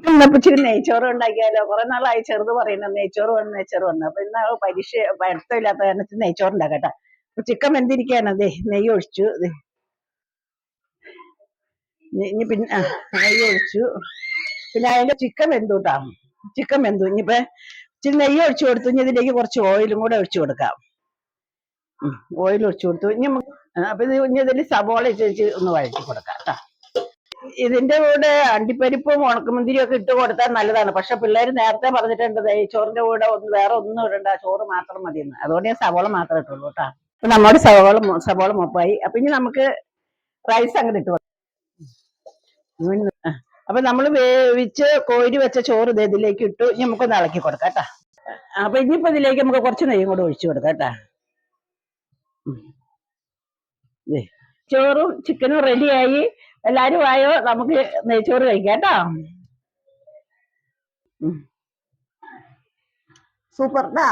ഇന്നപ്പോ ഇച്ചിരി നെയ്ച്ചോറ് ഉണ്ടാക്കിയാലോ? കുറെ നാളായി ചെറുത് പറയുന്നത് നെയ്ച്ചോറ് വന്നു. അപ്പൊ ഇന്ന് പരീക്ഷ പഠിത്തമില്ലാത്ത കാരണം നെയ്ച്ചോറ് ഉണ്ടാക്കട്ടെ. ചിക്കൻ വെന്തിരിക്കുകയാണ്. അതെ, നെയ്യ് ഒഴിച്ചു. ഇനി പിന്നെ നെയ്യ് ഒഴിച്ചു. പിന്നെ അതിന്റെ ചിക്കൻ വെന്തു കേട്ടോ. ചിക്കൻ വെന്തു. ഇനിയിപ്പോ ഇച്ചിരി നെയ്യ് ഒഴിച്ചു കൊടുത്തു. ഇനി ഇതിലേക്ക് കുറച്ച് ഓയിലും കൂടെ ഒഴിച്ചു കൊടുക്കാം. ഓയിൽ ഒഴിച്ചു കൊടുത്തു. അപ്പൊ ഇനി ഇതിൽ സവോള ഇട്ട് ഒന്ന് വഴറ്റി കൊടുക്കാം കേട്ടോ. ഇതിന്റെ കൂടെ അണ്ടിപ്പരിപ്പും ഉണക്കമുന്തിരിയും ഒക്കെ ഇട്ട് കൊടുത്താൽ നല്ലതാണ്. പക്ഷെ പിള്ളേര് നേരത്തെ പറഞ്ഞിട്ടുണ്ട് ചോറിന്റെ കൂടെ വേറെ ഒന്നും ഇടണ്ട, ചോറ് മാത്രം മതിയെന്ന്. അതുകൊണ്ട് ഞാൻ സവോള മാത്രമേ ഇട്ടുള്ളൂ കേട്ടോ. അപ്പൊ നമ്മുടെ സവോള മൊപ്പായി. അപ്പൊ ഇനി നമുക്ക് റൈസ് അങ്ങോട്ട് ഇട്ട് കൊടുക്കാം. അപ്പൊ നമ്മൾ വേവിച്ച് കോരി വെച്ച ചോറ് ഇതിലേക്ക് ഇട്ടു. ഇനി നമുക്കൊന്ന് ഇളക്കി കൊടുക്കാം കേട്ടാ. അപ്പൊ ഇനിയിപ്പോ ഇതിലേക്ക് നമുക്ക് കുറച്ച് നെയ്യും കൂടെ ഒഴിച്ചു കൊടുക്കാം കേട്ടാ. ചോറും ചിക്കനും റെഡിയായി. എല്ലാരും ആയോ? നമുക്ക് നെയ്ച്ചോറ് കഴിക്കാം കേട്ടോ. സൂപ്പർ ട്ടാ.